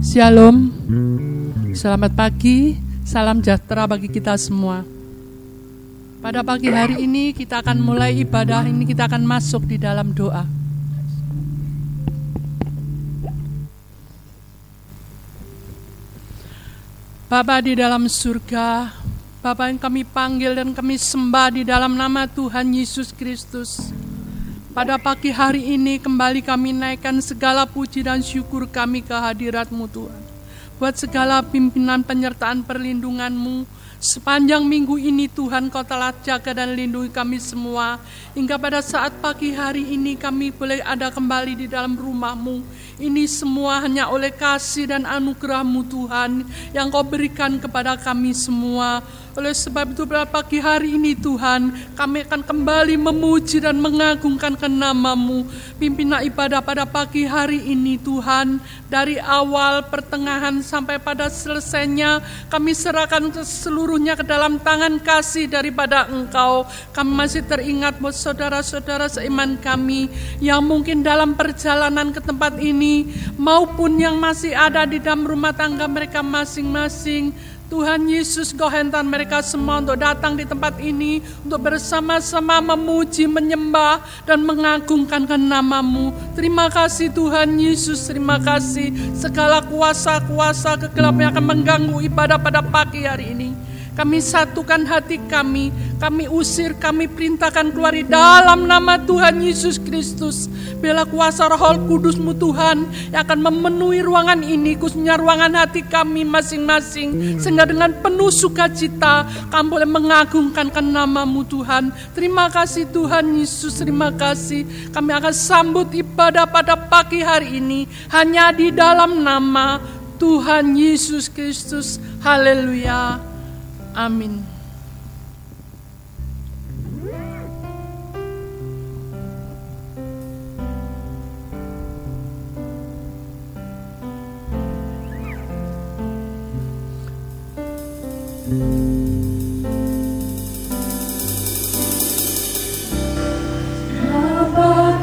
Shalom, selamat pagi, salam sejahtera bagi kita semua. Pada pagi hari ini kita akan mulai ibadah ini, kita akan masuk di dalam doa. Bapa di dalam surga, Bapa yang kami panggil dan kami sembah di dalam nama Tuhan Yesus Kristus. Pada pagi hari ini kembali kami naikkan segala puji dan syukur kami ke hadirat-Mu Tuhan. Buat segala pimpinan penyertaan perlindungan-Mu, sepanjang minggu ini Tuhan Kau telah jaga dan lindungi kami semua. Hingga pada saat pagi hari ini kami boleh ada kembali di dalam rumah-Mu. Ini semua hanya oleh kasih dan anugerah-Mu Tuhan yang Kau berikan kepada kami semua. Oleh sebab itu pada pagi hari ini Tuhan, kami akan kembali memuji dan mengagungkan nama-Mu. Pimpinlah ibadah pada pagi hari ini Tuhan, dari awal, pertengahan sampai pada selesainya, kami serahkan seluruhnya ke dalam tangan kasih daripada Engkau. Kami masih teringat buat saudara-saudara seiman kami yang mungkin dalam perjalanan ke tempat ini, maupun yang masih ada di dalam rumah tangga mereka masing-masing. Tuhan Yesus, Kau hentar mereka semua untuk datang di tempat ini, untuk bersama-sama memuji, menyembah, dan mengagungkan nama-Mu. Terima kasih Tuhan Yesus, terima kasih. Segala kuasa-kuasa kegelapan yang akan mengganggu ibadah pada pagi hari ini, kami satukan hati kami usir, kami perintahkan keluar di dalam nama Tuhan Yesus Kristus. Biarlah kuasa Roh Kudus-Mu Tuhan yang akan memenuhi ruangan ini, khususnya ruangan hati kami masing-masing, sehingga dengan penuh sukacita kami boleh mengagungkan nama-Mu Tuhan. Terima kasih Tuhan Yesus, terima kasih. Kami akan sambut ibadah pada pagi hari ini hanya di dalam nama Tuhan Yesus Kristus. Haleluya. Amin. Menyembah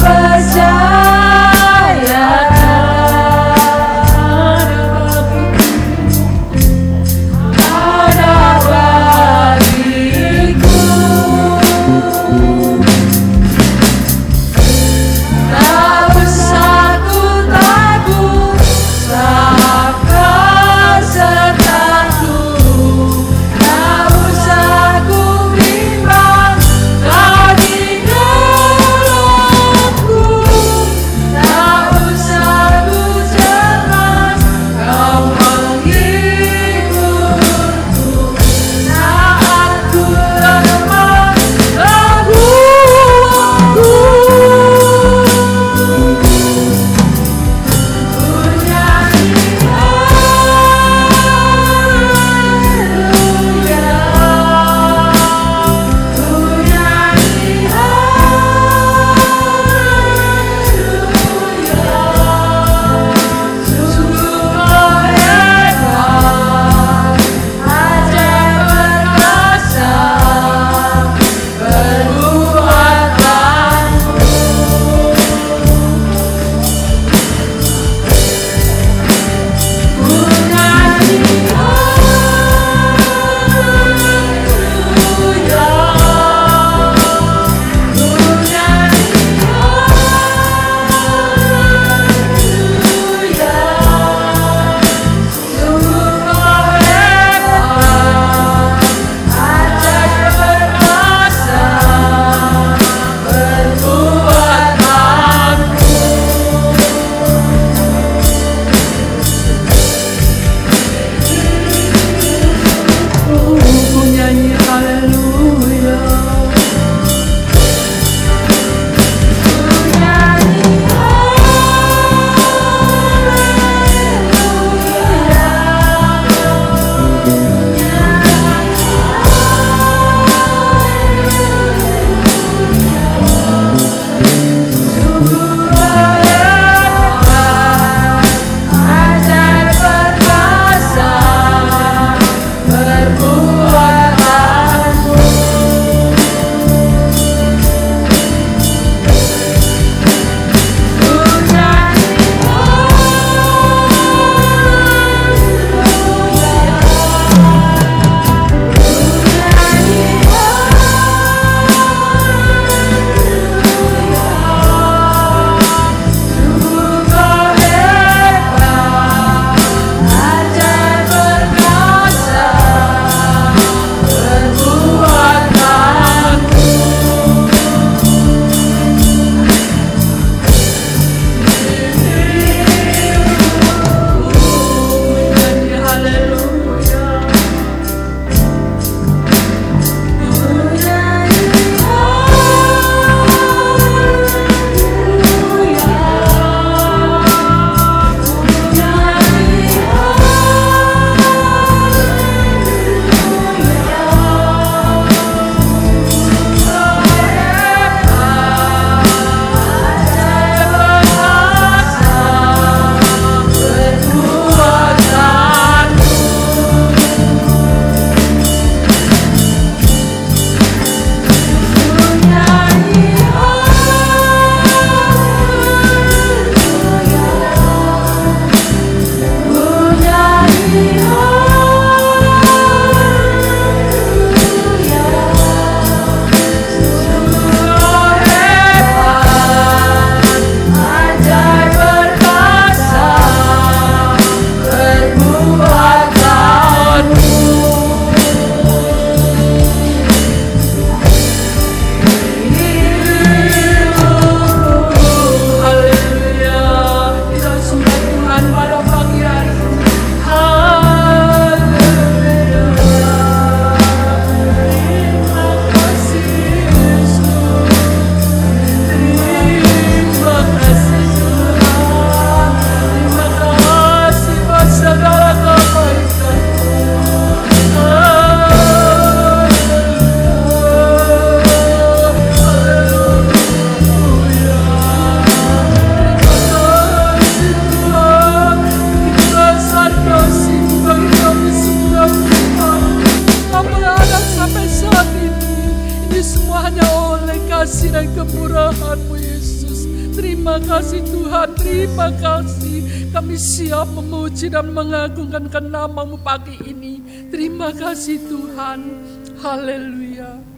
Percaya kasih Tuhan, terima kasih. Kami siap memuji dan mengagungkan nama-Mu pagi ini. Terima kasih Tuhan. Haleluya.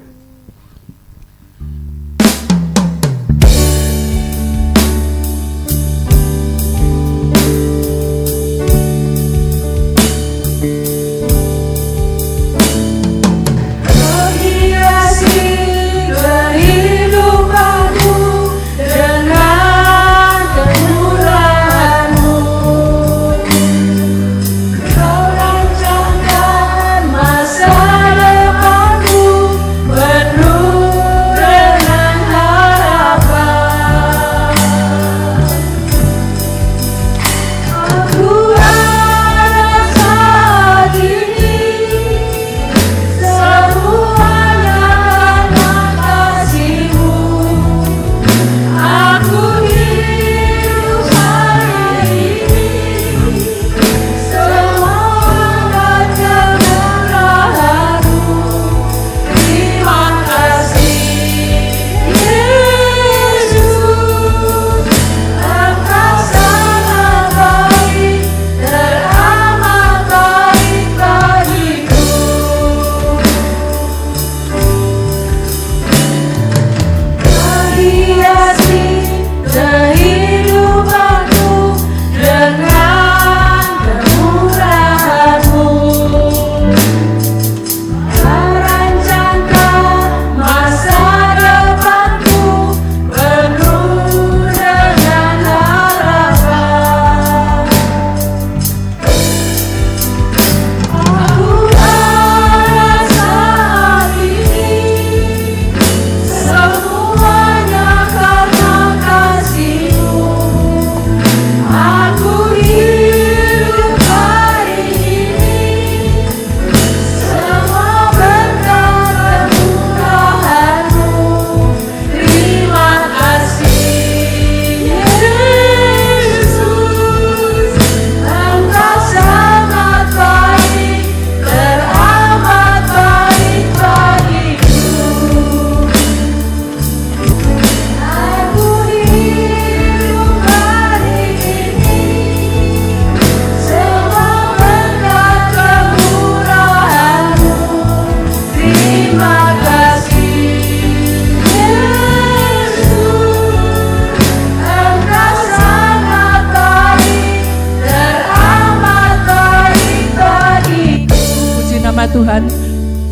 Tuhan,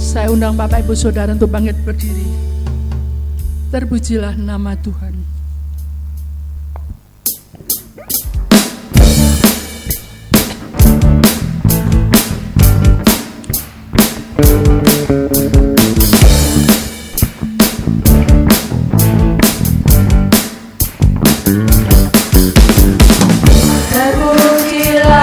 saya undang Bapak Ibu Saudara untuk bangkit berdiri. Terpujilah nama Tuhan. Dan kemuliaan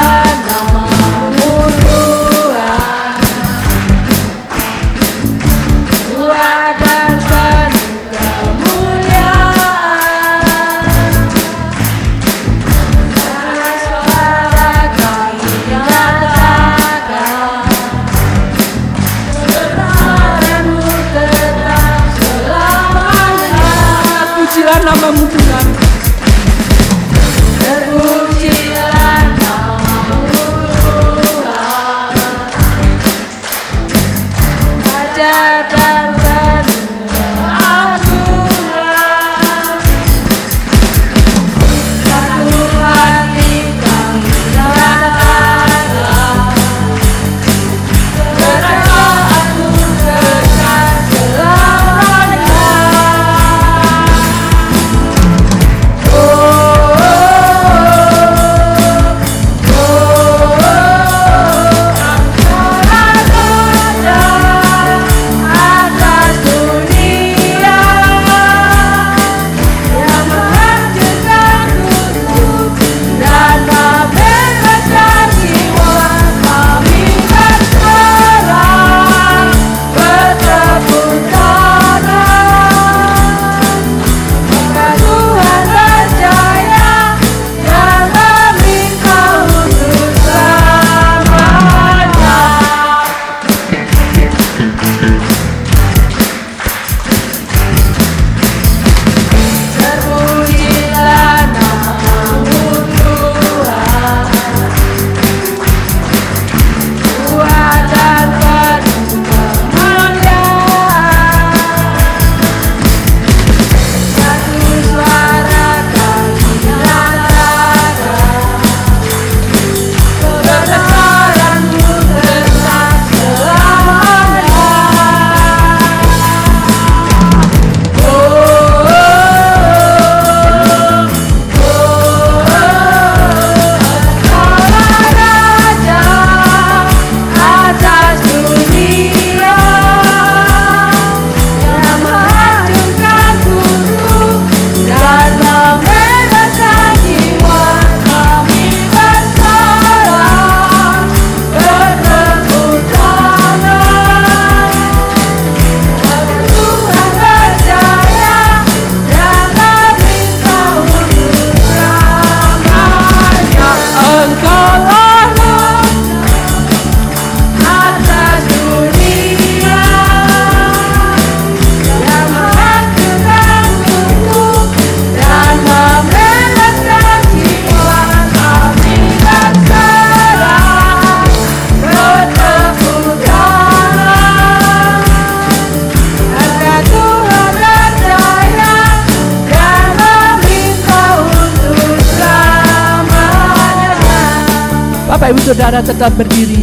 Bapak Ibu Saudara tetap berdiri.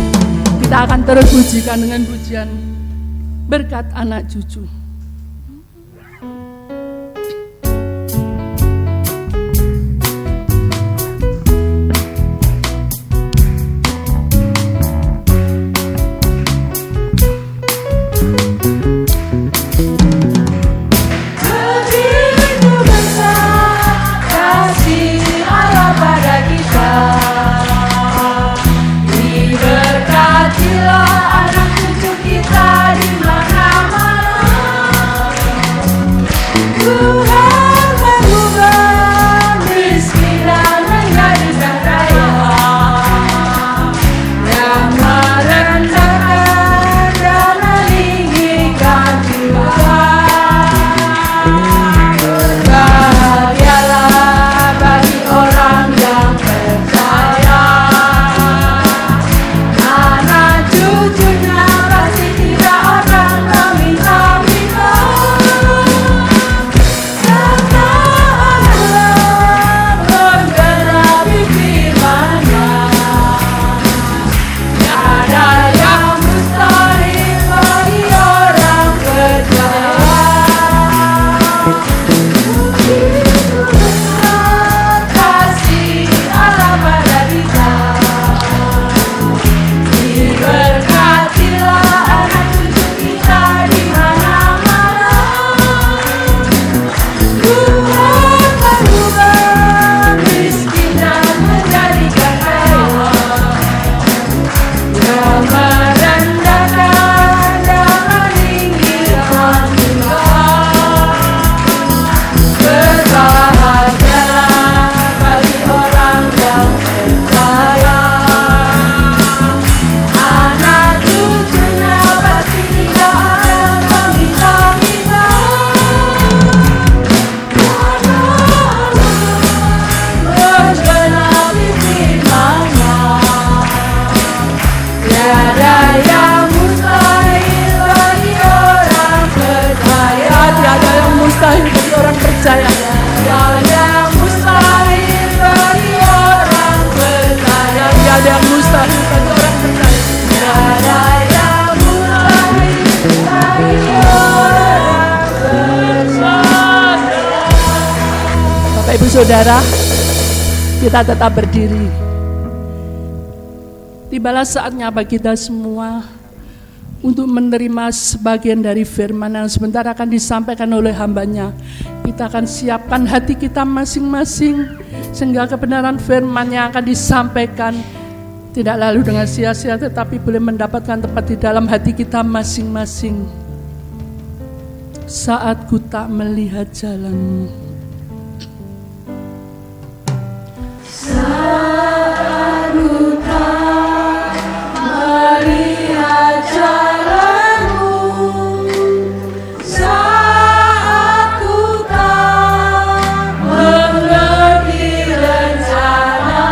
Kita akan terus pujikan dengan pujian berkat anak cucu. Saudara, kita tetap berdiri. Tibalah saatnya bagi kita semua untuk menerima sebagian dari firman yang sebentar akan disampaikan oleh hambanya. Kita akan siapkan hati kita masing-masing sehingga kebenaran firman yang akan disampaikan tidak lalu dengan sia-sia, tetapi boleh mendapatkan tempat di dalam hati kita masing-masing. Saat ku tak melihat jalanmu, saat ku tak melihat jalanmu, saat ku tak mengerti rencanamu,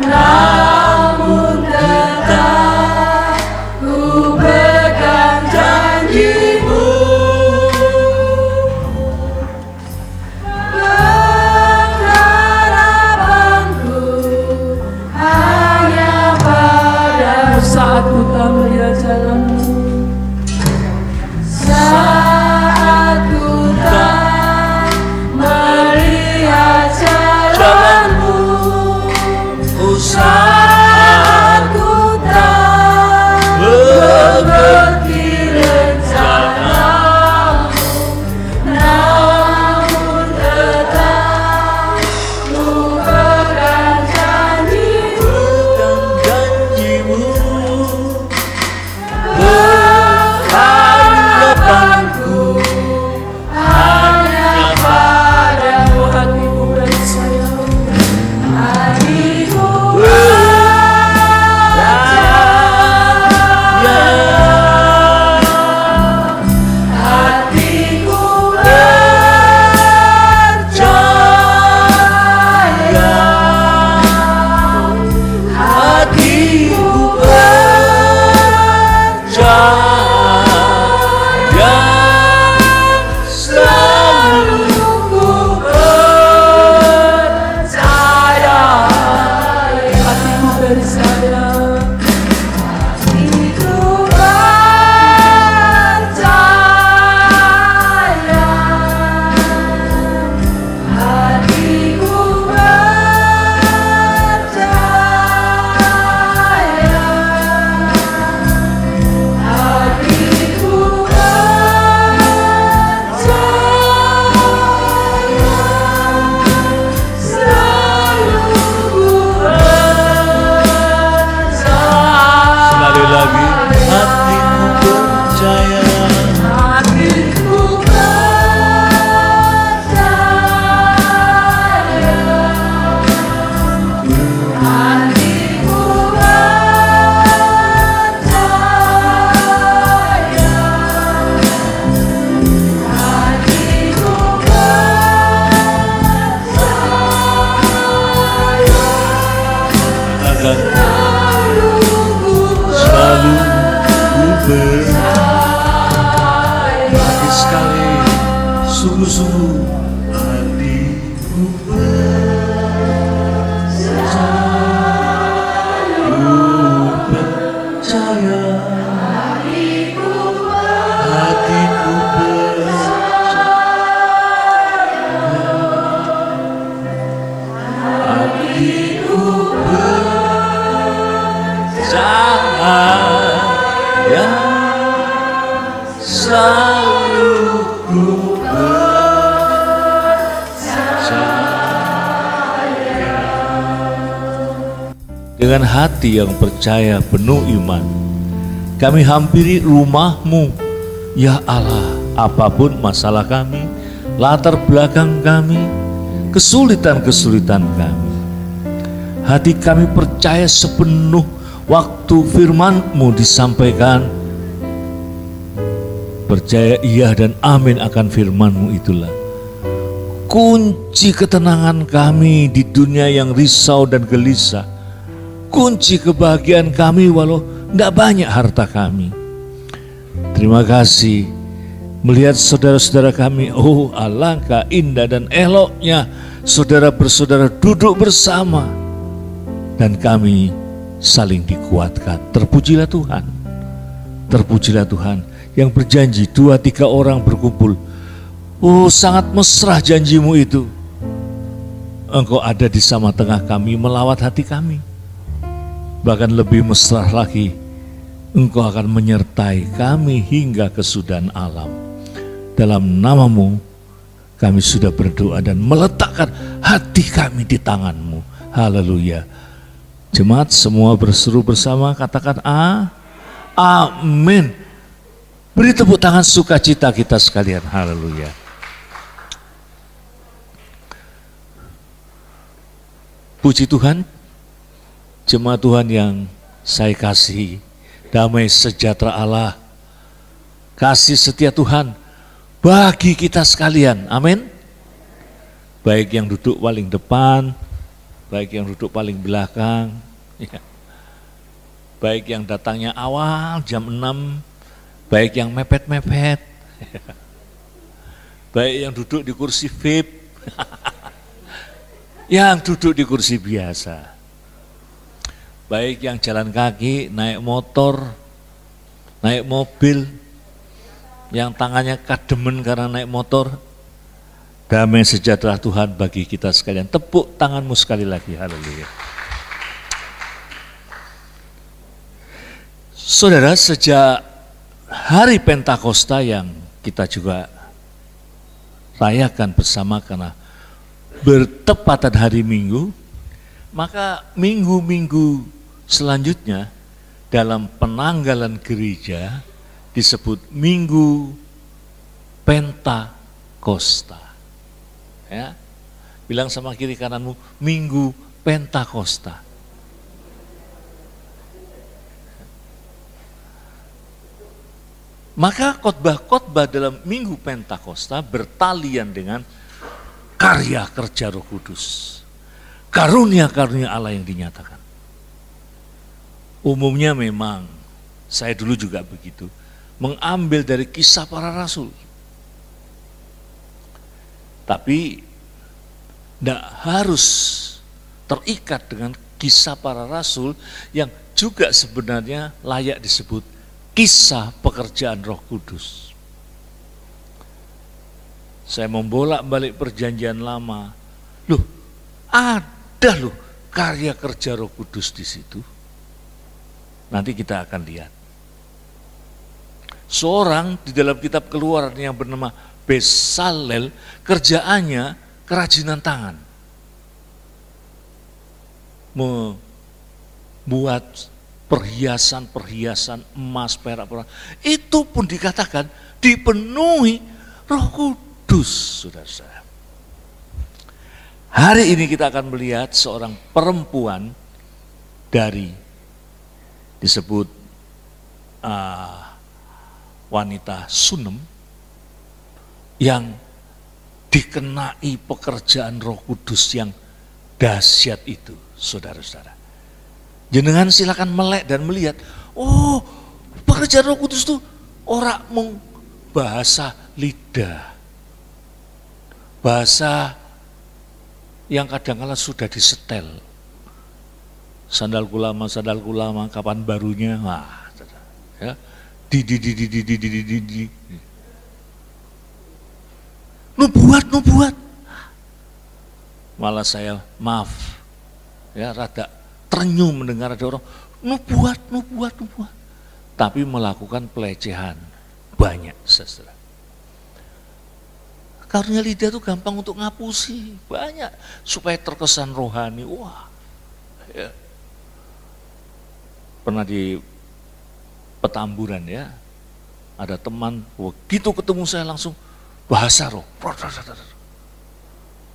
namun tetap ku pegang janjimu. selalu ku dengan hati yang percaya penuh iman, kami hampiri rumah-Mu, ya Allah. Apapun masalah kami, latar belakang kami, kesulitan-kesulitan kami, hati kami percaya sepenuh waktu firman-Mu disampaikan. Percaya iya dan amin akan firman-Mu itulah kunci ketenangan kami di dunia yang risau dan gelisah. Kunci kebahagiaan kami walau tidak banyak harta kami. Terima kasih melihat saudara-saudara kami. Oh, alangkah indah dan eloknya saudara bersaudara duduk bersama dan kami saling dikuatkan. Terpujilah Tuhan. Terpujilah Tuhan yang berjanji 2-3 orang berkumpul. Oh, sangat mesra janji-Mu itu. Engkau ada di sama tengah kami, melawat hati kami. Bahkan lebih mesra lagi, Engkau akan menyertai kami hingga kesudahan alam. Dalam nama-Mu kami sudah berdoa dan meletakkan hati kami di tangan-Mu. Haleluya. Jemaat semua berseru bersama, katakan amin. Beri tepuk tangan sukacita kita sekalian. Haleluya. Puji Tuhan. Jemaat Tuhan yang saya kasihi, damai sejahtera Allah, kasih setia Tuhan bagi kita sekalian. Amin. Baik yang duduk paling depan, baik yang duduk paling belakang, ya. Baik yang datangnya awal jam 6, baik yang mepet-mepet, baik yang duduk di kursi VIP, yang duduk di kursi biasa. Baik yang jalan kaki, naik motor, naik mobil, yang tangannya kademen karena naik motor. Damai sejahtera Tuhan bagi kita sekalian. Tepuk tanganmu sekali lagi. Haleluya. Saudara, sejak hari Pentakosta yang kita juga rayakan bersama karena bertepatan hari Minggu, maka minggu-minggu selanjutnya dalam penanggalan gereja disebut Minggu Pentakosta. Ya, bilang sama kiri kananmu, Minggu Pentakosta. Maka khotbah-khotbah dalam Minggu Pentakosta bertalian dengan karya kerja Roh Kudus, karunia-karunia Allah yang dinyatakan. Umumnya memang, saya dulu juga begitu, mengambil dari kisah para rasul. Tapi tidak harus terikat dengan kisah para rasul yang juga sebenarnya layak disebut kisah pekerjaan Roh Kudus. Saya membolak-balik perjanjian lama. Loh, ada loh karya kerja Roh Kudus di situ. Nanti kita akan lihat. Seorang di dalam kitab Keluaran yang bernama Bezalel, kerjaannya kerajinan tangan. Membuat perhiasan-perhiasan emas, perak. Itu pun dikatakan dipenuhi Roh Kudus, saudara-saudara. Hari ini kita akan melihat seorang perempuan dari disebut wanita Sunem yang dikenai pekerjaan Roh Kudus yang dahsyat itu, saudara-saudara. Jenengan silakan melek dan melihat, oh, pekerjaan Roh Kudus itu ora mung bahasa lidah, bahasa yang kadang-kala sudah disetel. Sandalku lama, kapan barunya? Wah, ya. Di. Nubuat. Malah saya maaf, ya rada terenyuh mendengar ada orang nubuat. Tapi melakukan pelecehan, banyak, saudara. Karunia lidah itu gampang untuk ngapusi, banyak supaya terkesan rohani. Wah, ya. Pernah di Petamburan ya, ada teman, begitu ketemu saya langsung bahasa roh.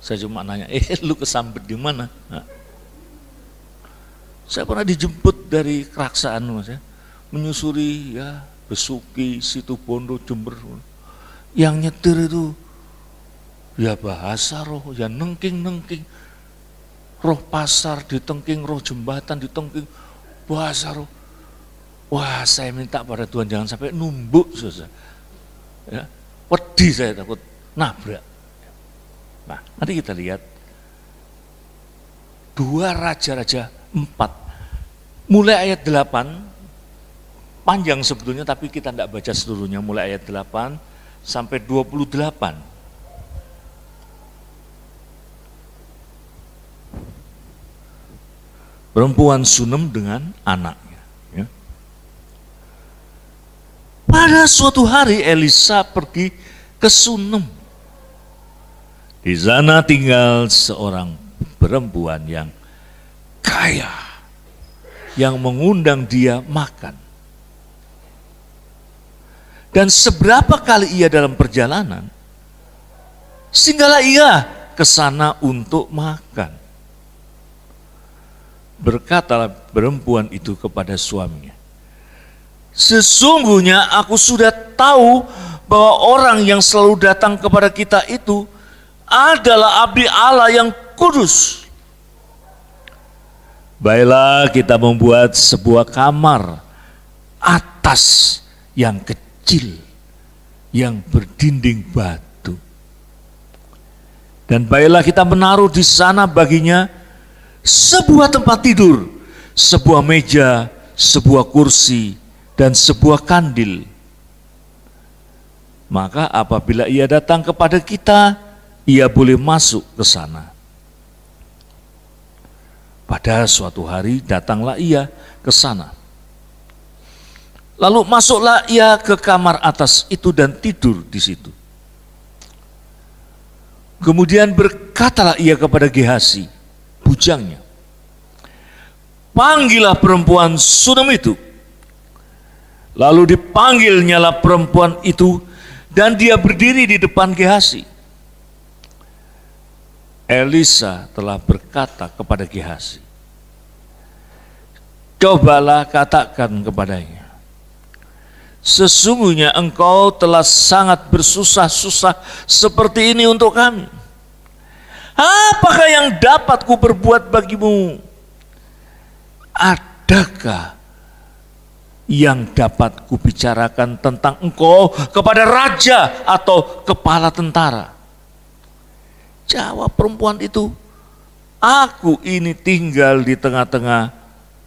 Saya cuma nanya, lu kesambet di mana? Nah, saya pernah dijemput dari Keraksaan, Mas ya, menyusuri ya Besuki, Situbondo, Jember. Yang nyetir itu ya bahasa roh, ya nengking-nengking. Roh pasar ditengking, roh jembatan ditengking, bahasa roh. Wah, saya minta pada Tuhan jangan sampai numbuk, saudara. Ya, wedi saya takut nabrak. Nah, nanti kita lihat 2 Raja-Raja 4. Mulai ayat 8, panjang sebetulnya tapi kita tidak baca seluruhnya, mulai ayat 8 sampai 28. Perempuan Sunem dengan anaknya. Ya. Pada suatu hari Elisa pergi ke Sunem. Di sana tinggal seorang perempuan yang kaya, yang mengundang dia makan. Dan seberapa kali ia dalam perjalanan, singgahlah ia ke sana untuk makan. Berkatalah perempuan itu kepada suaminya, sesungguhnya aku sudah tahu bahwa orang yang selalu datang kepada kita itu adalah abdi Allah yang kudus. Baiklah kita membuat sebuah kamar atas yang kecil, yang berdinding batu. Dan baiklah kita menaruh di sana baginya sebuah tempat tidur, sebuah meja, sebuah kursi, dan sebuah kandil. Maka apabila ia datang kepada kita, ia boleh masuk ke sana. Pada suatu hari datanglah ia ke sana. Lalu masuklah ia ke kamar atas itu dan tidur di situ. Kemudian berkatalah ia kepada Gehazi, bujangnya, panggillah perempuan Sunem itu. Lalu dipanggilnyalah perempuan itu dan dia berdiri di depan Gehazi. Elisa telah berkata kepada Gehazi, cobalah katakan kepadanya, sesungguhnya engkau telah sangat bersusah-susah seperti ini untuk kami. Apakah yang dapat ku berbuat bagimu? Adakah yang dapat ku bicarakan tentang engkau kepada raja atau kepala tentara? Jawab perempuan itu, aku ini tinggal di tengah-tengah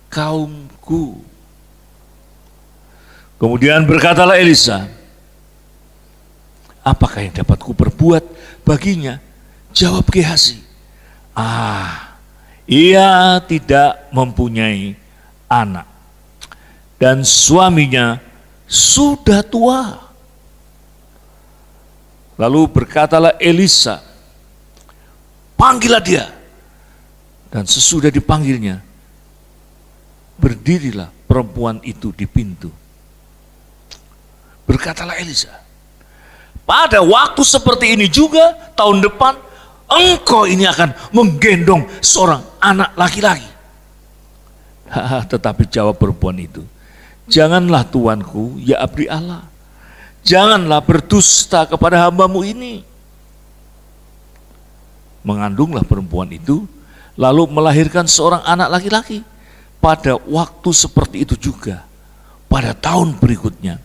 kaumku. Kemudian berkatalah Elisa, apakah yang dapat ku berbuat baginya? Jawab Gehazi, ia tidak mempunyai anak dan suaminya sudah tua. Lalu berkatalah Elisa, panggillah dia. Dan sesudah dipanggilnya, berdirilah perempuan itu di pintu. Berkatalah Elisa, pada waktu seperti ini juga tahun depan engkau ini akan menggendong seorang anak laki-laki. Tetapi jawab perempuan itu, janganlah tuanku, ya abdi Allah, janganlah berdusta kepada hambamu ini. Mengandunglah perempuan itu, lalu melahirkan seorang anak laki-laki. Pada waktu seperti itu juga, pada tahun berikutnya,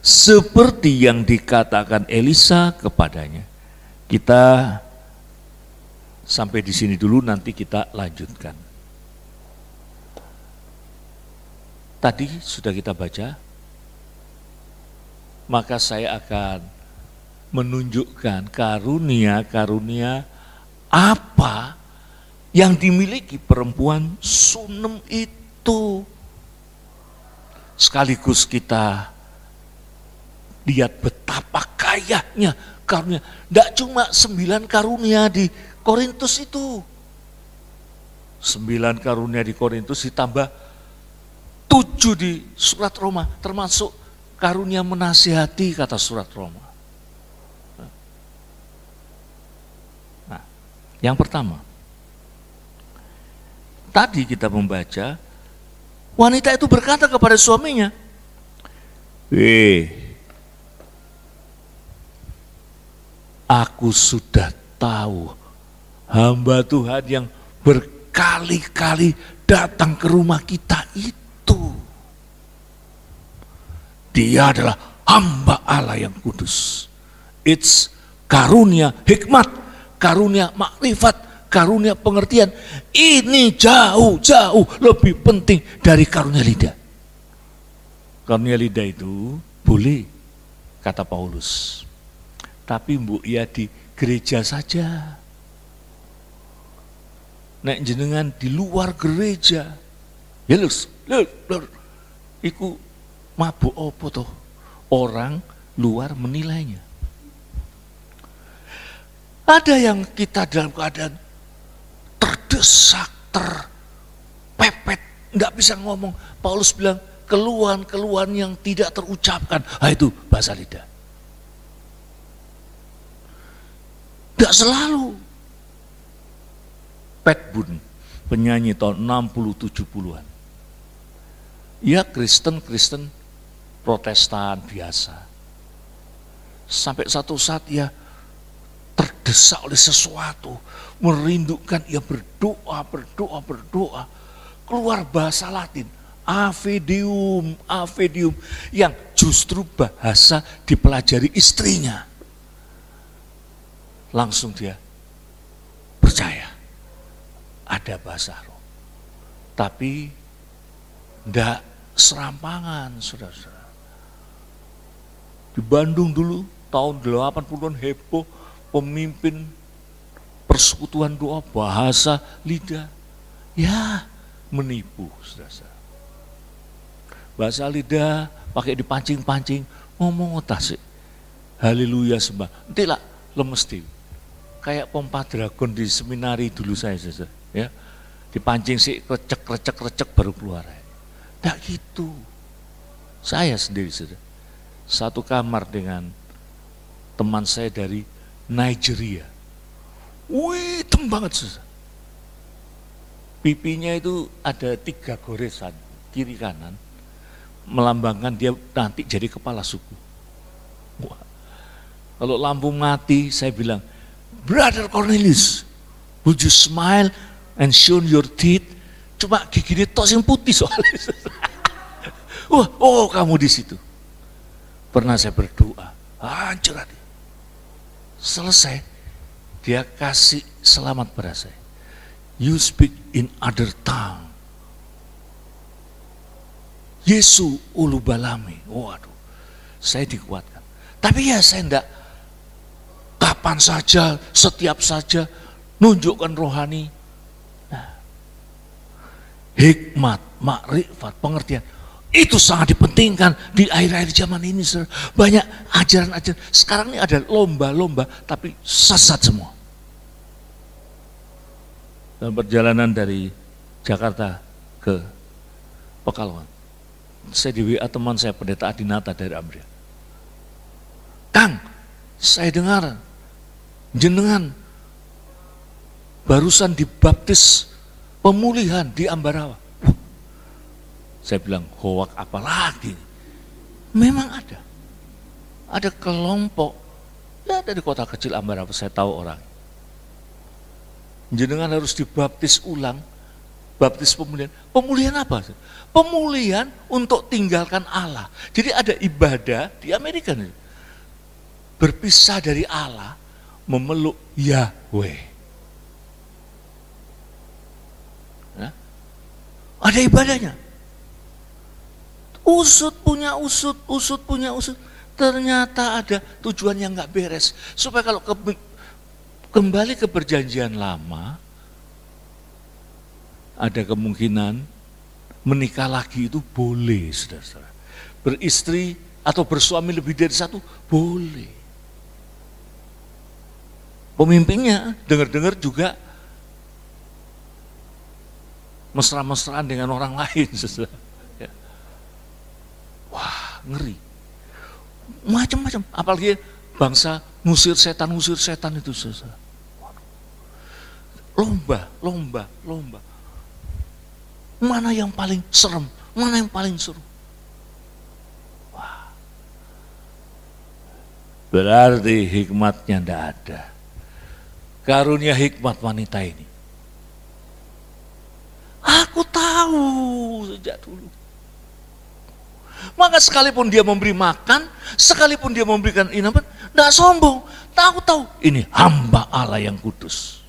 seperti yang dikatakan Elisa kepadanya. Kita sampai di sini dulu, nanti kita lanjutkan. Tadi sudah kita baca, maka saya akan menunjukkan karunia-karunia apa yang dimiliki perempuan Sunem itu. Sekaligus kita Lihat betapa kayanya karunia. Tidak cuma 9 karunia di Korintus itu. 9 karunia di Korintus ditambah 7 di surat Roma. Termasuk karunia menasihati kata surat Roma. Nah, yang pertama. Tadi kita membaca, wanita itu berkata kepada suaminya, aku sudah tahu hamba Tuhan yang berkali-kali datang ke rumah kita itu. Dia adalah hamba Allah yang kudus. It's karunia hikmat, karunia makrifat, karunia pengertian. Ini jauh-jauh lebih penting dari karunia lidah. Karunia lidah itu boleh, kata Paulus. Tapi mbok ya di gereja saja. Nek jenengan di luar gereja, ya lur, iku mabuk apa toh? Orang luar menilainya. Ada yang kita dalam keadaan terdesak, terpepet, nggak bisa ngomong. Paulus bilang keluhan-keluhan yang tidak terucapkan. Itu bahasa lidah. Tidak selalu. Pat Boone, penyanyi tahun 60-70-an. Ya Kristen Protestan biasa. Sampai satu saat ya terdesak oleh sesuatu, merindukan, ia berdoa, keluar bahasa Latin, Ave Deum, yang justru bahasa dipelajari istrinya. Langsung dia percaya ada bahasa roh. Tapi tidak serampangan, saudara-saudara. Di Bandung dulu, tahun 80-an heboh, pemimpin persekutuan doa bahasa lidah, ya menipu, saudara-saudara. Bahasa lidah pakai dipancing-pancing, ngomong otak sih, haleluya sembah, nanti lah lemes dewi. Kayak pompa dragon di seminari dulu saya, saudara, ya dipancing sih, recek baru keluar. Tidak gitu. Saya sendiri, saudara, satu kamar dengan teman saya dari Nigeria. Wih, hitam banget, saudara. Pipinya itu ada 3 goresan, kiri kanan, melambangkan dia nanti jadi kepala suku. Wah. Kalau lampu mati, saya bilang, Brother Cornelius, would you smile and show your teeth? Cuma gigi tok yang putih soalnya. Wah, oh kamu di situ. Pernah saya berdoa, hancur hati. Selesai, dia kasih selamat pada saya. You speak in other tongue. Yesu ulubalami. Waduh, saya dikuatkan. Tapi ya saya enggak kapan saja, setiap saja nunjukkan rohani. Nah, hikmat, makrifat, pengertian itu sangat dipentingkan di akhir-akhir zaman ini. Banyak ajaran-ajaran. Sekarang ini ada lomba-lomba tapi sesat semua. Dalam perjalanan dari Jakarta ke Pekalongan, saya di WA teman saya pendeta Adinata dari Ambria. Kang, saya dengar jenengan barusan dibaptis pemulihan di Ambarawa. Saya bilang, hoak apa lagi? Memang ada. Ada kelompok, ya dari kota kecil Ambarawa, saya tahu orang. Jenengan harus dibaptis ulang, baptis pemulihan. Pemulihan apa? Pemulihan untuk tinggalkan Allah. Jadi ada ibadah di Amerika nih. Berpisah dari Allah, memeluk Yahweh. Nah, ada ibadahnya. Usut punya usut. Ternyata ada tujuan yang nggak beres. Supaya kalau kembali ke perjanjian lama, ada kemungkinan menikah lagi itu boleh, saudara-saudara. Beristri atau bersuami lebih dari satu, boleh. Pemimpinnya dengar-dengar juga mesra-mesraan dengan orang lain. Ya. Wah, ngeri. Macam-macam, apalagi bangsa ngusir setan itu. Lomba. Mana yang paling serem, mana yang paling seru. Wah. Berarti hikmatnya tidak ada. Karunia hikmat wanita ini. Aku tahu sejak dulu. Maka sekalipun dia memberi makan, sekalipun dia memberikan inapan, tidak sombong. Aku tahu ini hamba Allah yang kudus.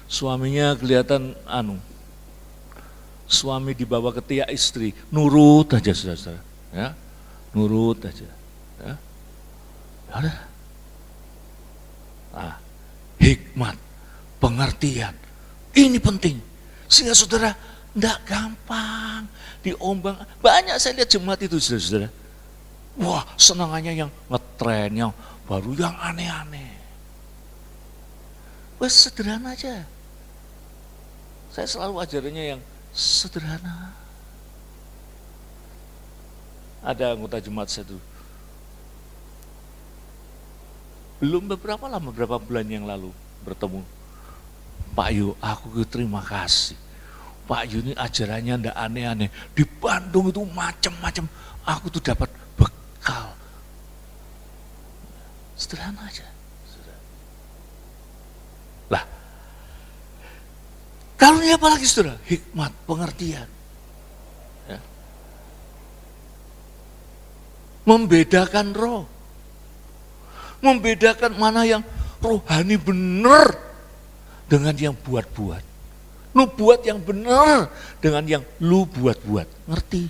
Suaminya kelihatan suami dibawa ketiak istri, nurut aja saudara, ya, nurut aja, ya, ada. Nah, hikmat, pengertian, ini penting. Sehingga saudara tidak gampang diombang. Banyak saya lihat jemaat itu saudara. Wah, senangannya yang ngetren, yang baru, yang aneh-aneh. Wah, sederhana aja. Saya selalu ajarannya yang sederhana. Ada anggota jemaat saya tuh. Beberapa bulan yang lalu bertemu. Pak Yu, aku terima kasih. Pak Yu ini ajarannya ndak aneh-aneh. Di Bandung itu macam-macam. Aku tuh dapat bekal. Sederhana aja. Lah, karunia apa lagi saudara? Hikmat, pengertian. Ya. Membedakan roh. Membedakan mana yang rohani benar dengan yang buat-buat. Lu buat yang benar dengan yang lu buat-buat. Ngerti?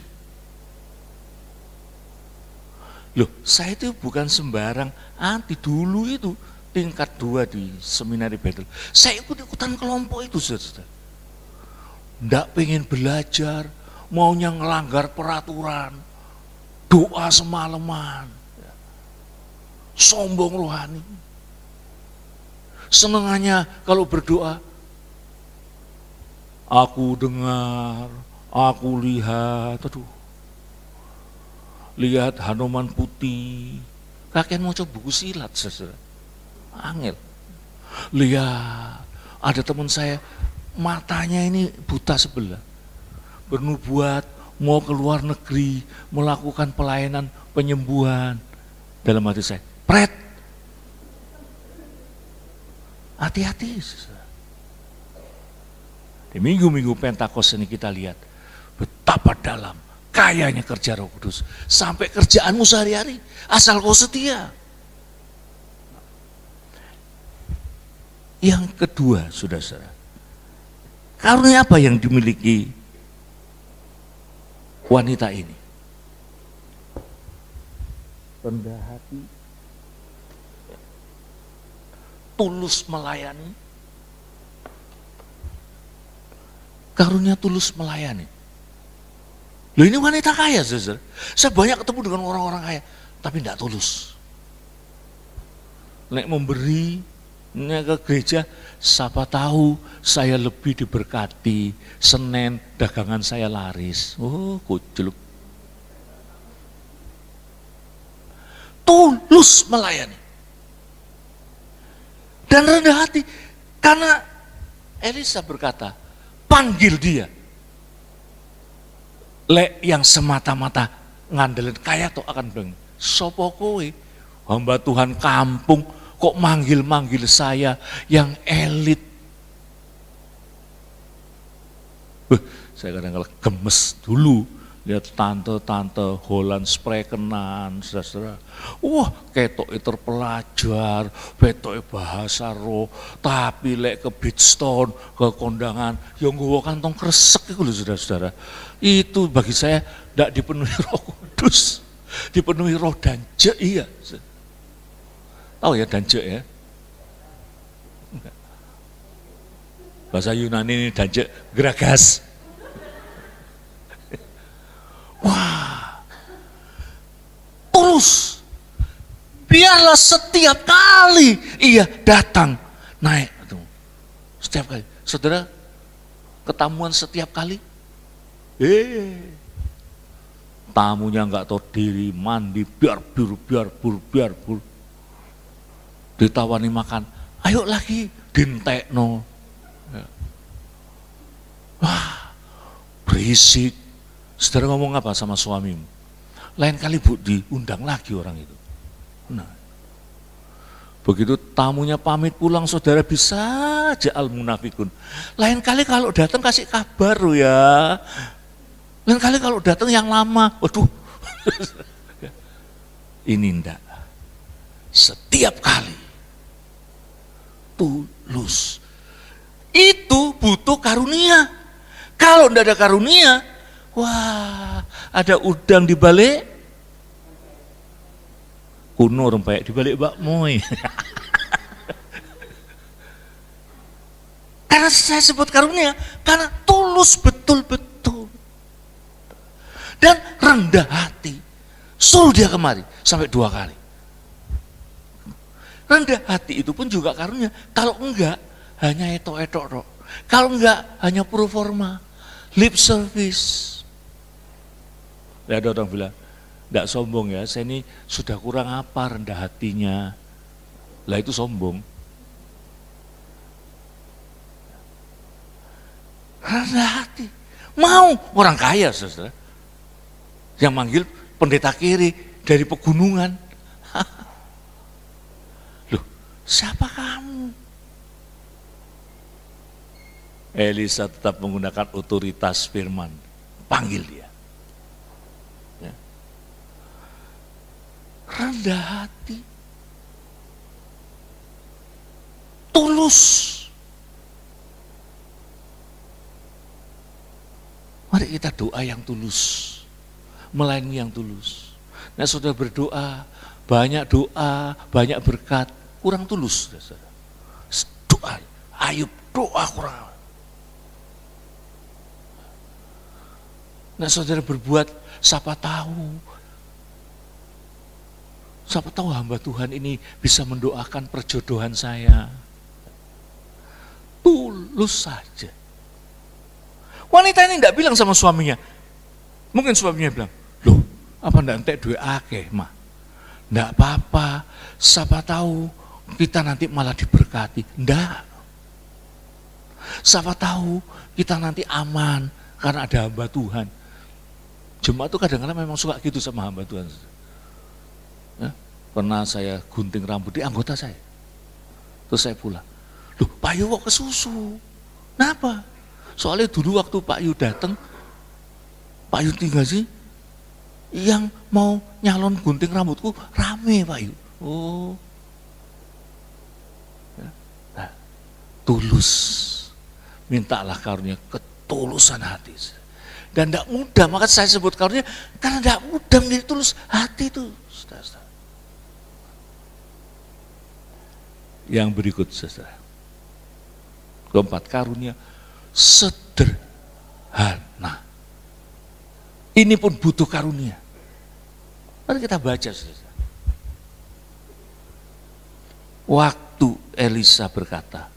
Loh, saya itu bukan sembarang anti. Dulu itu tingkat 2 di seminari Bethel. Saya ikut-ikutan kelompok itu, saudara. Nggak pengen belajar, maunya ngelanggar peraturan, doa semalaman. Sombong rohani. Senengannya kalau berdoa, aku dengar, aku lihat, lihat Hanoman putih. Kakek mau coba buku silat, saudara. Angel. Lihat, ada teman saya, matanya ini buta sebelah. Bernubuat, mau ke luar negeri, melakukan pelayanan penyembuhan. Dalam hati saya, pret. Hati-hati. Di minggu-minggu Pentakosta ini kita lihat betapa dalam kayanya kerja Roh Kudus. Sampai kerjaanmu sehari-hari, asal kau setia. Yang kedua, saudara-saudara, karunia apa yang dimiliki wanita ini? Rendah hati, tulus melayani. Karunia tulus melayani. Loh, ini wanita kaya, saudara. Saya banyak ketemu dengan orang-orang kaya, tapi tidak tulus. Nek memberi, nek ke gereja, siapa tahu saya lebih diberkati. Senin dagangan saya laris. Oh, kuculuk. Tulus melayani. Dan rendah hati. Karena Elisa berkata, panggil dia. Lek yang semata-mata ngandelin kaya tuh akan bilang, sopo kowe, hamba Tuhan kampung, kok manggil-manggil saya yang elit. Saya kadang-kadang gemes dulu. Lihat tante-tante Holland Sprekenan, saudara. Wah, ketok terpelajar, ketok bahasa roh, tapi lek ke Bridgestone, ke kondangan, yang nggawa kantong kresek itu loh, saudara-saudara. Itu bagi saya tidak dipenuhi Roh Kudus, dipenuhi roh danje, iya. Tahu ya danje ya? Bahasa Yunani ini danje, geragas. Wah, adalah setiap kali ia datang naik. Setiap kali. Saudara, ketamuan setiap kali. Tamunya nggak tahu diri, mandi, biar bur. Ditawani makan, ayo lagi, dintekno. Wah, berisik. Saudara ngomong apa sama suamimu? Lain kali Bu, diundang lagi orang itu. Nah, begitu tamunya pamit pulang, saudara bisa aja al-munafikun. Lain kali kalau datang kasih kabar ya. Lain kali kalau datang yang lama, waduh. Ini enggak. Setiap kali. Tulus. Itu butuh karunia. Kalau enggak ada karunia, wah, ada udang di balik kuno rempeyek di balik bakmoy. Karena saya sebut karunia, karena tulus betul-betul. Dan rendah hati. Suruh dia kemari sampai 2 kali. Rendah hati itu pun juga karunia. Kalau enggak, hanya etok-etok. Kalau enggak, hanya pro forma. Lip service. Ada orang bilang, enggak sombong ya, saya ini sudah kurang apa rendah hatinya. Lah itu sombong. Rendah hati. Mau orang kaya, saudara. Yang manggil pendeta kiri dari pegunungan. Loh, siapa kamu? Elisa tetap menggunakan otoritas firman. Panggil dia. Ya. Rendah hati. Tulus. Mari kita doa yang tulus. Melayani yang tulus. Nah, saudara berdoa, banyak berkat, kurang tulus. Doa, Ayub doa kurang. Nah, saudara berbuat, siapa tahu hamba Tuhan ini bisa mendoakan perjodohan saya. Tulus saja. Wanita ini tidak bilang sama suaminya. Mungkin suaminya bilang, loh, apa enggak entek duit akeh, mah? Enggak apa-apa, siapa tahu kita nanti malah diberkati. Enggak. Siapa tahu kita nanti aman karena ada hamba Tuhan. Jemaat itu kadang-kadang memang suka gitu sama hamba Tuhan. Ya, pernah saya gunting rambut di anggota saya. Terus saya pulang. Loh, Pak Yu kok kesusu? Kenapa? Soalnya dulu waktu Pak Yu datang, Pak Yu tinggal sih, yang mau nyalon gunting rambutku rame Pak Yu. Oh, nah, tulus, mintalah karunia ketulusan hati. Dan tidak mudah, maka saya sebut karunia karena tidak mudah menjadi tulus hati itu. Saudara. Yang berikut, saudara. Keempat, karunia sederhana. Ini pun butuh karunia. Mari kita baca, saudara. Waktu Elisa berkata,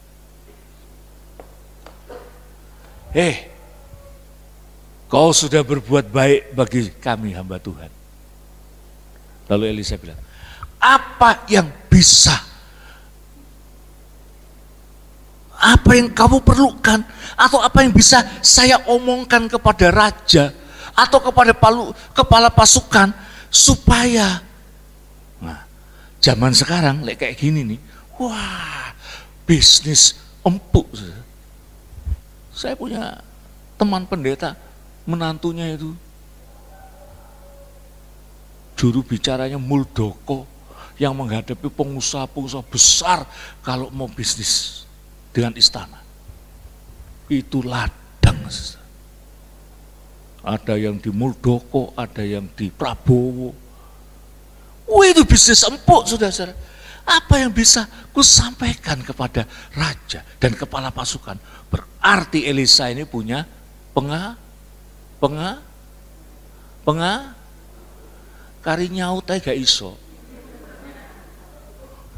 kau sudah berbuat baik bagi kami hamba Tuhan. Lalu Elisa bilang, apa yang kamu perlukan, atau apa yang bisa saya omongkan kepada raja, atau kepada kepala pasukan, supaya, nah, zaman sekarang, kayak gini nih, wah, bisnis empuk. Saya punya teman pendeta, menantunya itu juru bicaranya Muldoko yang menghadapi pengusaha-pengusaha besar kalau mau bisnis dengan istana. Itu ladang. Ada yang di Muldoko, ada yang di Prabowo. Wah, itu bisnis empuk, saudara-saudara. Apa yang bisa kusampaikan kepada raja dan kepala pasukan? Berarti Elisa ini punya kari nyaut aja gak iso.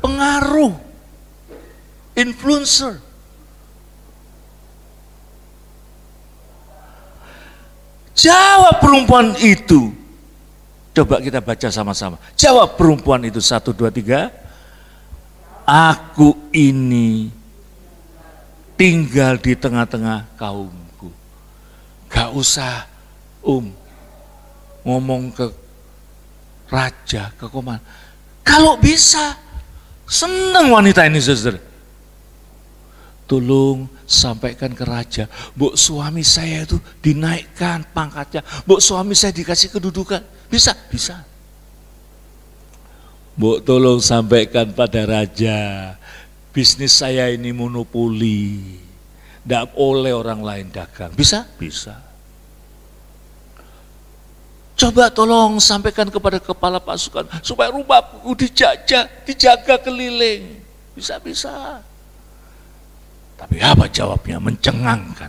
pengaruh, influencer. Jawab perempuan itu. Coba kita baca sama-sama. Jawab perempuan itu, 1, 2, 3. Aku ini tinggal di tengah-tengah kaumku. Gak usah ngomong ke raja, ke komandan. Kalau bisa, senang wanita ini, saudara. Tolong sampaikan ke raja, bu suami saya itu dinaikkan pangkatnya, bu suami saya dikasih kedudukan. Bisa, bisa. Bu tolong sampaikan pada raja, bisnis saya ini monopoli, tidak boleh orang lain dagang. Bisa? Bisa. Coba tolong sampaikan kepada kepala pasukan supaya rumahku dijaga keliling. Bisa-bisa. Tapi apa jawabnya? Mencengangkan.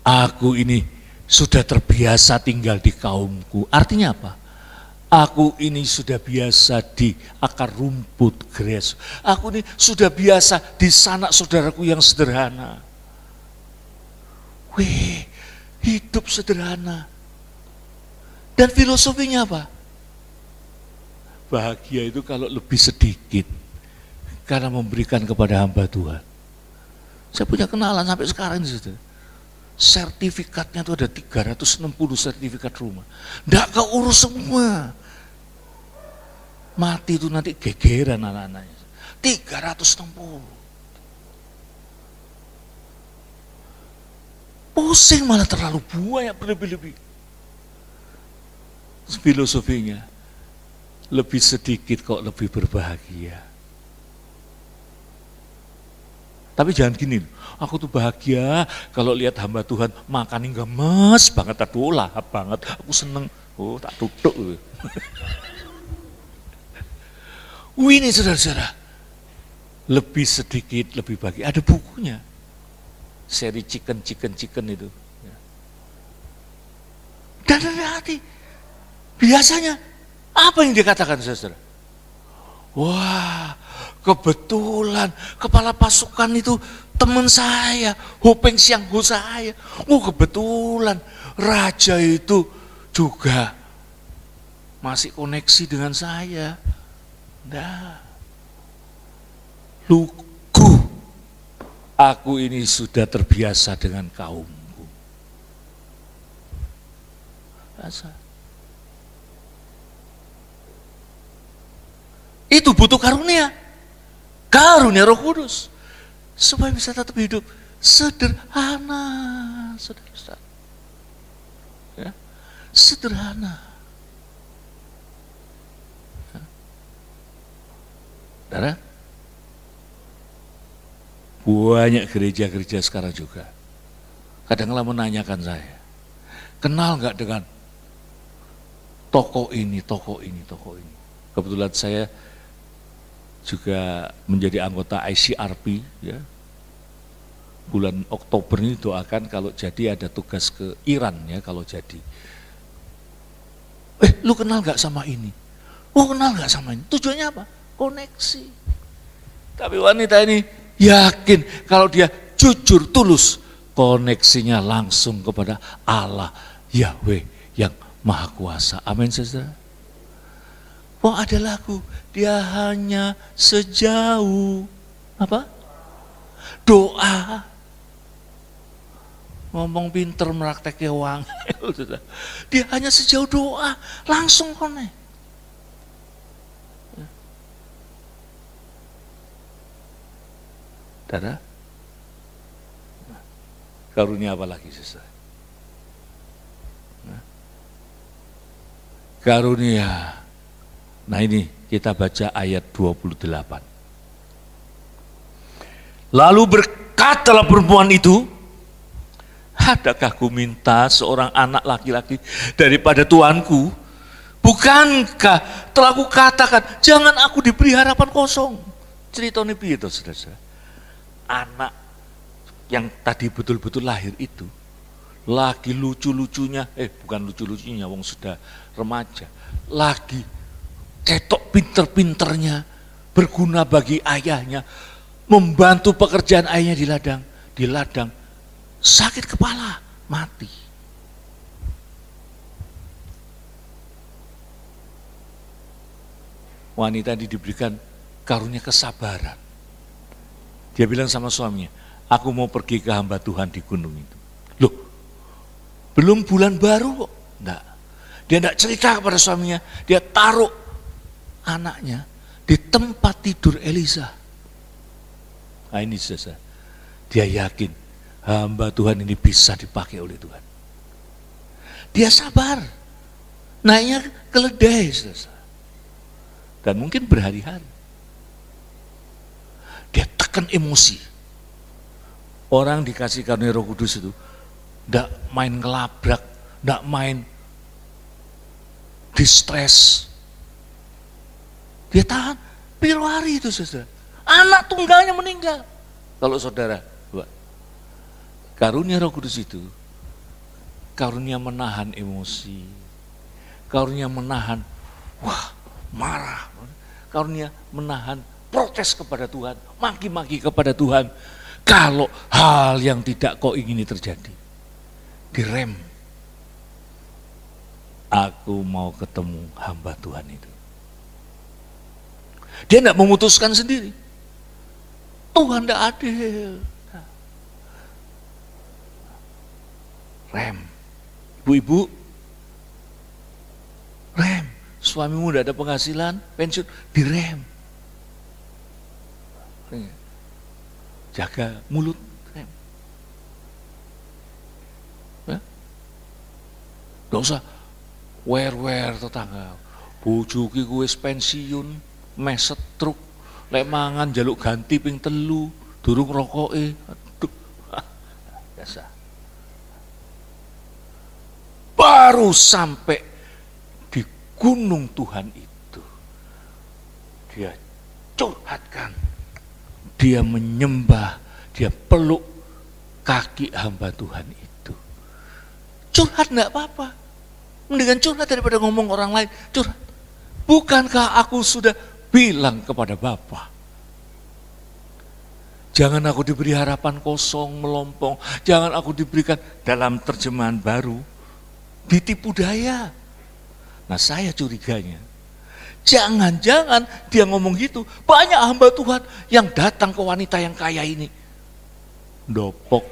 Aku ini sudah terbiasa tinggal di kaumku. Artinya apa? Aku ini sudah biasa di akar rumput gres. Aku ini sudah biasa di sanak saudaraku yang sederhana. Wih, hidup sederhana. Dan filosofinya apa? Bahagia itu kalau lebih sedikit karena memberikan kepada hamba Tuhan. Saya punya kenalan sampai sekarang ini, saudara. Sertifikatnya itu ada 360 sertifikat rumah. Nggak keurus semua. Mati itu nanti gegeran anak-anaknya. 360. Pusing malah terlalu banyak berlebih-lebih. Filosofinya, lebih sedikit kok lebih berbahagia. Tapi jangan gini, aku tuh bahagia kalau lihat hamba Tuhan makan gemes banget, aduh lahap banget, aku seneng, oh tak tutuk. Ini saudara-saudara, lebih sedikit lebih bahagia, ada bukunya, seri chicken itu. Dan dari hati, biasanya apa yang dikatakan saudara? Wah, kebetulan kepala pasukan itu teman saya, Hopeng Siang Ho saya. Oh kebetulan raja itu juga masih koneksi dengan saya. Nah, lugu, aku ini sudah terbiasa dengan kaumku. Rasa. Itu butuh karunia Roh Kudus supaya bisa tetap hidup sederhana, saudara. Ya, sederhana. Ya. Saudara, banyak gereja-gereja sekarang juga kadang-kadang menanyakan saya, kenal nggak dengan tokoh ini. Kebetulan saya juga menjadi anggota ICRP, ya. Bulan Oktober ini doakan kalau jadi ada tugas ke Iran, ya, kalau jadi. Lu kenal gak sama ini? Oh kenal gak sama ini? Tujuannya apa? Koneksi. Tapi wanita ini yakin kalau dia jujur tulus, koneksinya langsung kepada Allah Yahweh yang Maha Kuasa. Amin, saudara. Oh ada lagu, dia hanya sejauh apa? Doa. Ngomong pinter merakteknya uang. Dia hanya sejauh doa, langsung konek. Saudara, karunia apa lagi, saudara? Karunia. Nah ini kita baca ayat 28. Lalu berkatalah perempuan itu, adakah ku minta seorang anak laki-laki daripada tuanku? Bukankah telah ku katakan, jangan aku diberi harapan kosong. Ceritanya piye to, saudara? Anak yang tadi betul-betul lahir itu, lagi lucu-lucunya, bukan lucu-lucunya, wong sudah remaja, lagi ketok pinter-pinternya, berguna bagi ayahnya, membantu pekerjaan ayahnya di ladang, sakit kepala, mati. Wanita ini diberikan karunia kesabaran. Dia bilang sama suaminya, aku mau pergi ke hamba Tuhan di gunung itu. Loh, belum bulan baru kok. Enggak. Dia enggak cerita kepada suaminya, dia taruh anaknya di tempat tidur Elisa. Nah ini saudara, dia yakin hamba Tuhan ini bisa dipakai oleh Tuhan. Dia sabar, naiknya keledai saudara. Dan mungkin berhari-hari. Dia tekan emosi. Orang dikasih karunia Roh Kudus itu enggak main ngelabrak, enggak main distres. Dia tahan piro hari itu saudara. Anak tunggalnya meninggal. Kalau saudara, karunia Roh Kudus itu karunia menahan emosi, karunia menahan marah, karunia menahan protes kepada Tuhan, maki-maki kepada Tuhan. Kalau hal yang tidak kau ingini terjadi, direm. Aku mau ketemu hamba Tuhan itu. Dia tidak memutuskan sendiri. Tuhan tidak adil. Rem. Ibu-ibu, rem. Suamimu tidak ada penghasilan, pensiun, direm. Jaga mulut, rem. Ya? Tidak usah wer-wer tetangga. Bojoki wis pensiun, meset truk, lek mangan jaluk ganti ping 3, durung rokoke. Aduh. Biasa. Baru sampai di gunung Tuhan itu, dia curhatkan, dia menyembah, dia peluk kaki hamba Tuhan itu. Curhat enggak apa-apa. Mendingan curhat daripada ngomong orang lain. Curhat. Bukankah aku sudah bilang kepada Bapa? Jangan aku diberi harapan kosong, melompong. Jangan aku diberikan dalam terjemahan baru, ditipu daya. Nah saya curiganya, jangan-jangan dia ngomong gitu. Banyak hamba Tuhan yang datang ke wanita yang kaya ini. Dopok.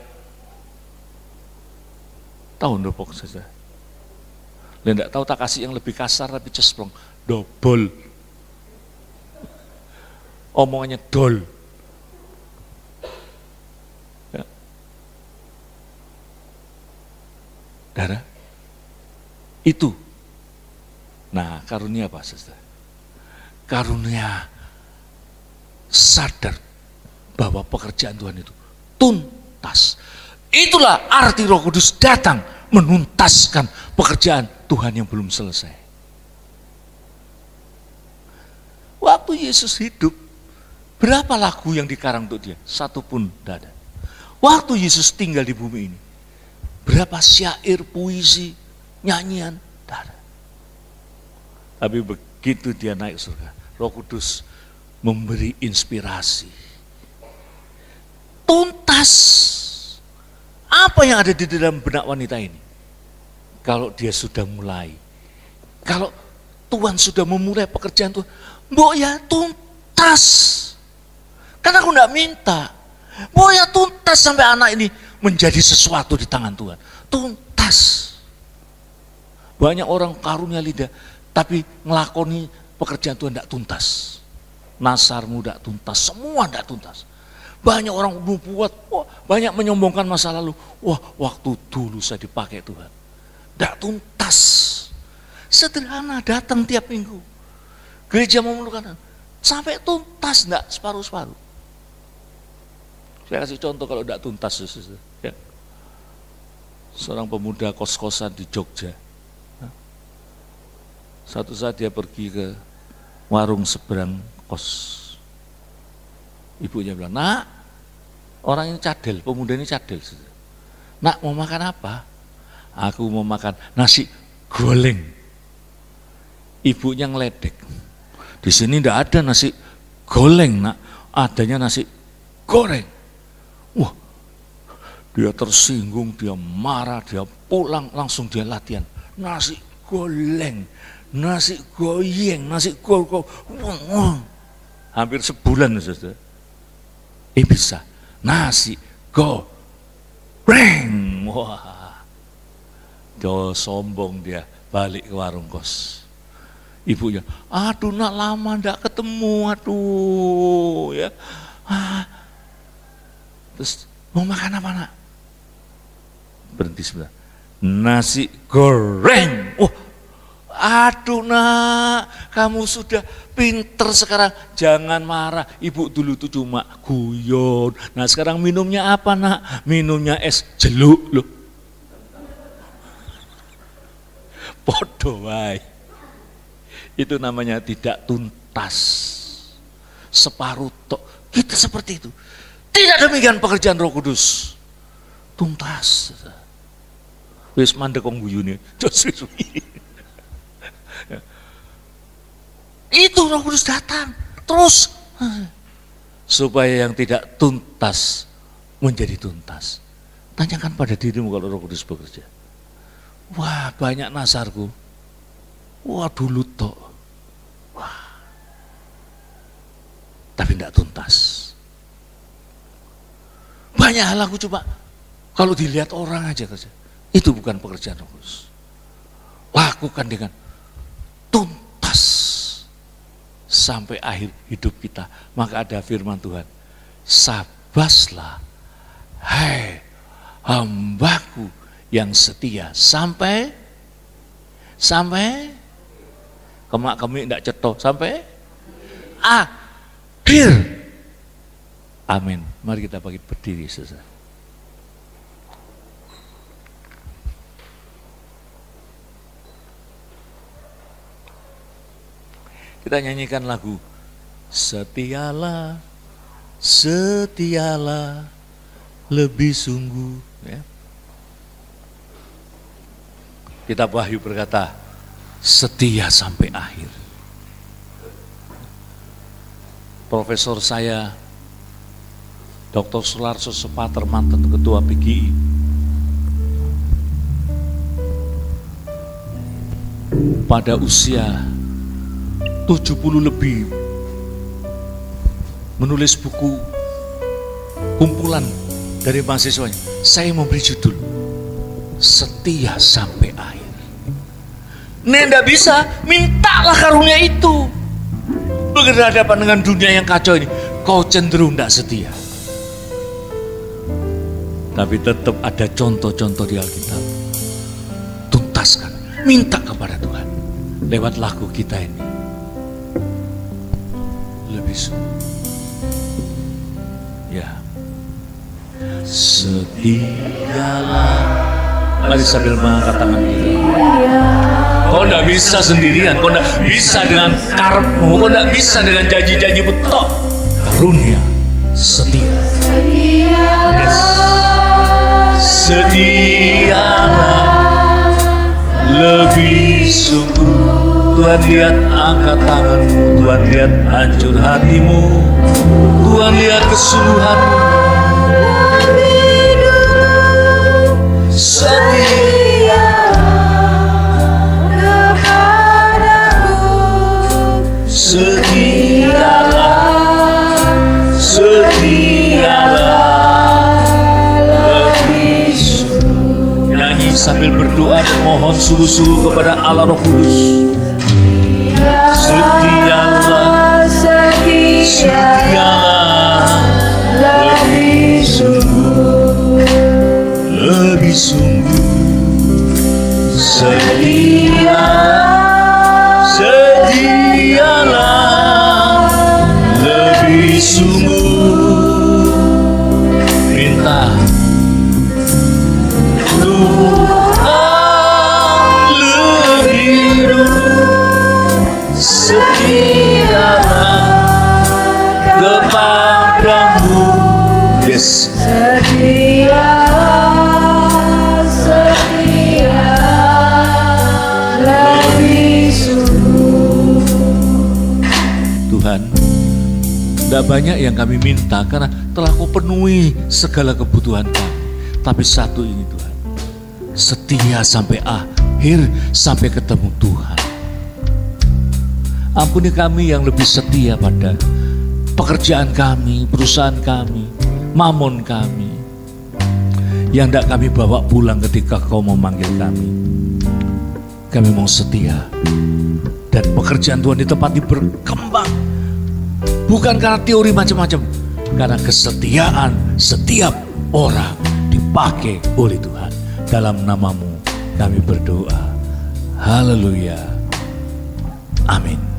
Tahu dopok saja. Tidak tahu tak kasih yang lebih kasar tapi cesplong. Dobol. Omongannya dol. Ya. Darah. Itu. Nah, karunia apa, saudara? Karunia sadar bahwa pekerjaan Tuhan itu tuntas. Itulah arti Roh Kudus datang menuntaskan pekerjaan Tuhan yang belum selesai. Waktu Yesus hidup, berapa lagu yang dikarang untuk dia? Satu pun tidak ada. Waktu Yesus tinggal di bumi ini, berapa syair, puisi, nyanyian? Tidak ada. Tapi begitu dia naik surga, Roh Kudus memberi inspirasi. Tuntas. Apa yang ada di dalam benak wanita ini? Kalau dia sudah mulai, kalau Tuhan sudah memulai pekerjaan Tuhan, mbok ya tuntas. Karena aku tidak minta. Mbok ya tuntas sampai anak ini menjadi sesuatu di tangan Tuhan. Tuntas. Banyak orang karunia lidah, tapi ngelakoni pekerjaan Tuhan tidak tuntas. Nasarmu tidak tuntas, semua tidak tuntas. Banyak orang buat, banyak menyombongkan masa lalu. Wah, waktu dulu saya dipakai Tuhan. Tidak tuntas. Sederhana, datang tiap minggu. Gereja memerlukan sampai tuntas, tidak separuh-separuh. Saya kasih contoh kalau tidak tuntas. Ya. Seorang pemuda kos-kosan di Jogja. Satu saat dia pergi ke warung seberang kos. Ibunya bilang, nak, orang ini cadel, pemuda ini cadel. Nak, mau makan apa? Aku mau makan nasi goreng. Ibunya ngeledek. Di sini tidak ada nasi goleng nak, adanya nasi goreng. Wah, dia tersinggung, dia marah, dia pulang langsung dia latihan. Nasi goleng, nasi goyeng, nasi goreng. Hampir sebulan saudara. Bisa nasi goreng. Wah, dia sombong, dia balik ke warung kos. Ibunya, aduh nak lama ndak ketemu, aduh ya. Terus mau makan apa nak? Berhenti sebentar. Nasi goreng. Wah, aduh nak, kamu sudah pinter sekarang. Jangan marah. Ibu dulu tuh cuma guyon. Nah sekarang minumnya apa nak? Minumnya es jeluk loh. Podo wae. Itu namanya tidak tuntas, separuh tok. Kita seperti itu. Tidak demikian pekerjaan Roh Kudus. Tuntas. Wis mandek wong guyune. Itu Roh Kudus datang terus supaya yang tidak tuntas menjadi tuntas. Tanyakan pada dirimu kalau Roh Kudus bekerja. Wah, banyak nasarku. Wah, dulu tok. Wah. Tapi tidak tuntas. Banyak hal aku coba kalau dilihat orang aja kerja. Itu bukan pekerjaan Roh Kudus. Lakukan dengan tuntas sampai akhir hidup kita. Maka ada firman Tuhan. Sabaslah, hai hambaku yang setia sampai kemak kami tidak cetok sampai akhir. Amin. Mari kita bagi berdiri saudara. Kita nyanyikan lagu Setialah, setialah lebih sungguh ya. Kitab Wahyu berkata setia sampai akhir. Profesor saya Dr. Sularso Sepater, mantan ketua PGI, pada usia 70 lebih menulis buku kumpulan dari mahasiswanya. Saya memberi judul Setia sampai akhir. Nek ndak bisa, mintalah karunia itu. Berhadapan dengan dunia yang kacau ini, kau cenderung tidak setia. Tapi tetap ada contoh-contoh di Alkitab. Tuntaskan, minta kepada Tuhan lewat lagu kita ini. Lebih sungguh. Ya. Setialah. Mari sambil mengangkat tangan kita. Kau tidak bisa sendirian, kau tidak bisa dengan karepmu, kau tidak bisa dengan janji-janjimu tok. Karunia setia. Yes. Setialah lebih sungguh. Tuhan lihat angkat tanganmu, Tuhan lihat hancur hatimu, Tuhan lihat kesungguhanmu. Setia kepadaku, setialah lebih sungguh. Nyanyi sambil berdoa dan mohon sungguh-sungguh kepada Allah Roh Kudus. Setialah lebih sungguh, lebih sungguh. Setialah lebih sungguh. Minta Tuhan lebih dulu. Setialah kepadamu. Yes. Tidak banyak yang kami minta karena telah Kau penuhi segala kebutuhan kami. Tapi satu ini Tuhan, setia sampai akhir, sampai ketemu Tuhan. Ampuni kami yang lebih setia pada pekerjaan kami, perusahaan kami, mamon kami, yang tidak kami bawa pulang ketika Kau memanggil kami. Kami mau setia, dan pekerjaan Tuhan di tempat ini berkembang, bukan karena teori macam-macam, karena kesetiaan setiap orang dipakai oleh Tuhan. Dalam nama-Mu kami berdoa. Haleluya. Amin.